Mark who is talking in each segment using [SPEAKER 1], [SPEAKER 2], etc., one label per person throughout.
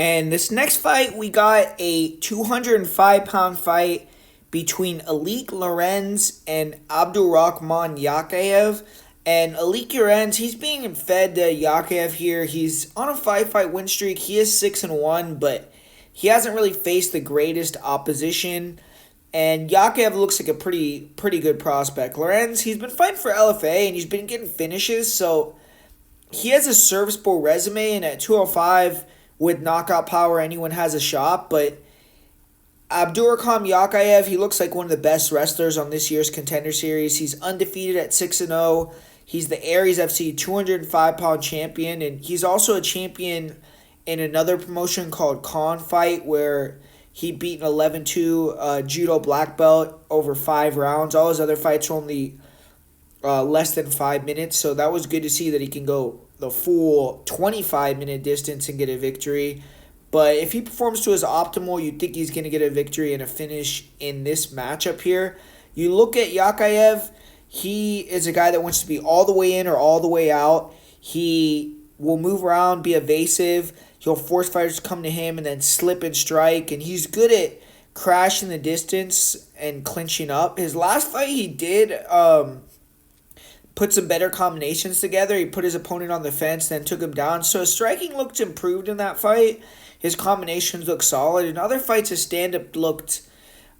[SPEAKER 1] And this next fight, we got a 205-pound fight between Alik Lorenz and Abdulrakhman Yakhyaev. And Alik Lorenz, he's being fed to Yakhyaev here. He's on a five-fight win streak. He is 6-1, but he hasn't really faced the greatest opposition. And Yakhyaev looks like a pretty good prospect. Lorenz, he's been fighting for LFA, and he's been getting finishes, so he has a serviceable resume, and at 205 with knockout power, anyone has a shot. But Abdulrakhman Yakhyaev, he looks like one of the best wrestlers on this year's Contender Series. He's undefeated at 6-0. He's the Aries FC 205-pound champion, and he's also a champion in another promotion called Fight, where he beat an 11-2 judo black belt over 5 rounds. All his other fights were only less than 5 minutes, so that was good to see that he can go the full 25-minute distance and get a victory. But if he performs to his optimal, you'd think he's going to get a victory and a finish in this matchup here. You look at Yakhyaev, he is a guy that wants to be all the way in or all the way out. He will move around, be evasive. He'll force fighters to come to him and then slip and strike. And he's good at crashing the distance and clinching up. His last fight he did put some better combinations together. He put his opponent on the fence, then took him down. So his striking looked improved in that fight. His combinations looked solid. In other fights, his stand-up looked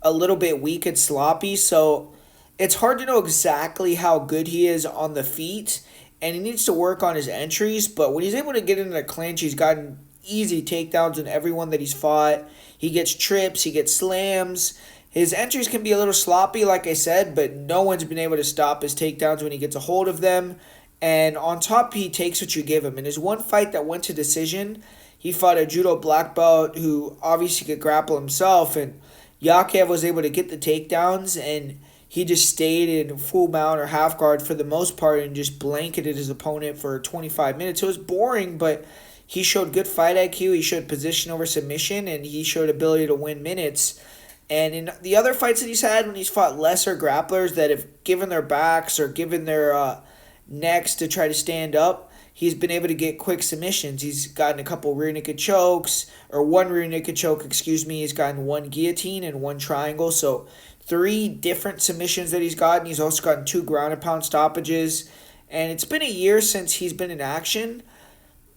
[SPEAKER 1] a little bit weak and sloppy. So it's hard to know exactly how good he is on the feet. And he needs to work on his entries. But when he's able to get into the clinch, he's gotten easy takedowns in everyone that he's fought. He gets trips. He gets slams. His entries can be a little sloppy, like I said, but no one's been able to stop his takedowns when he gets a hold of them. And on top, he takes what you give him. In his one fight that went to decision, he fought a judo black belt who obviously could grapple himself, and Yakhyaev was able to get the takedowns, and he just stayed in full mount or half guard for the most part and just blanketed his opponent for 25 minutes. It was boring, but he showed good fight IQ, he showed position over submission, and he showed ability to win minutes. And in the other fights that he's had, when he's fought lesser grapplers that have given their backs or given their necks to try to stand up, he's been able to get quick submissions. He's gotten a couple rear naked chokes, or one rear naked choke, He's gotten one guillotine and one triangle. So 3 different submissions that he's gotten. He's also gotten 2 ground and pound stoppages. And it's been a year since he's been in action.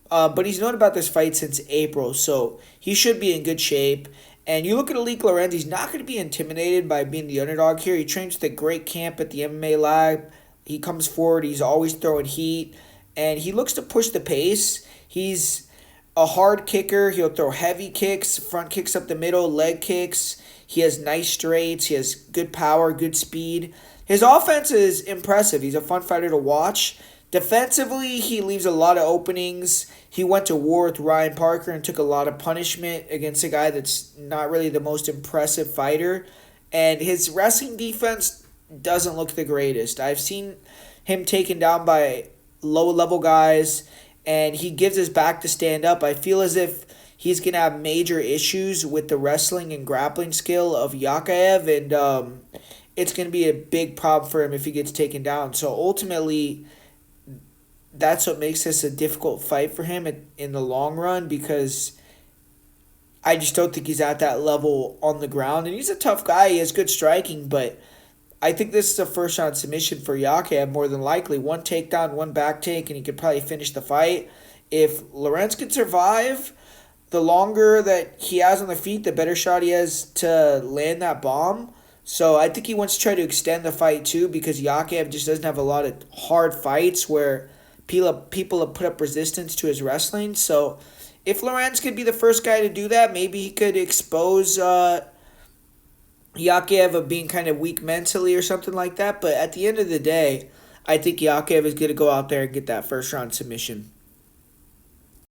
[SPEAKER 1] But he's known about this fight since April, so he should be in good shape. And you look at Alik Lorenz, he's not going to be intimidated by being the underdog here. He trains with a great camp at the MMA lab. He comes forward. He's always throwing heat. And he looks to push the pace. He's a hard kicker. He'll throw heavy kicks, front kicks up the middle, leg kicks. He has nice straights. He has good power, good speed. His offense is impressive. He's a fun fighter to watch. Defensively, he leaves a lot of openings. He went to war with Ryan Parker and took a lot of punishment against a guy that's not really the most impressive fighter. And his wrestling defense doesn't look the greatest. I've seen him taken down by low-level guys, and he gives his back to stand up. I feel as if he's going to have major issues with the wrestling and grappling skill of Yakhyaev, and it's going to be a big problem for him if he gets taken down. So ultimately, that's what makes this a difficult fight for him in the long run, because I just don't think he's at that level on the ground. And he's a tough guy. He has good striking, but I think this is a first-round submission for Yakhyaev more than likely. 1 takedown, 1 back take, and he could probably finish the fight. If Lorenz can survive, the longer that he has on the feet, the better shot he has to land that bomb. So I think he wants to try to extend the fight too, because Yakhyaev just doesn't have a lot of hard fights where people have put up resistance to his wrestling. So if Lorenz could be the first guy to do that, maybe he could expose Yakhyaev of being kind of weak mentally or something like that. But at the end of the day, I think Yakhyaev is going to go out there and get that first round submission.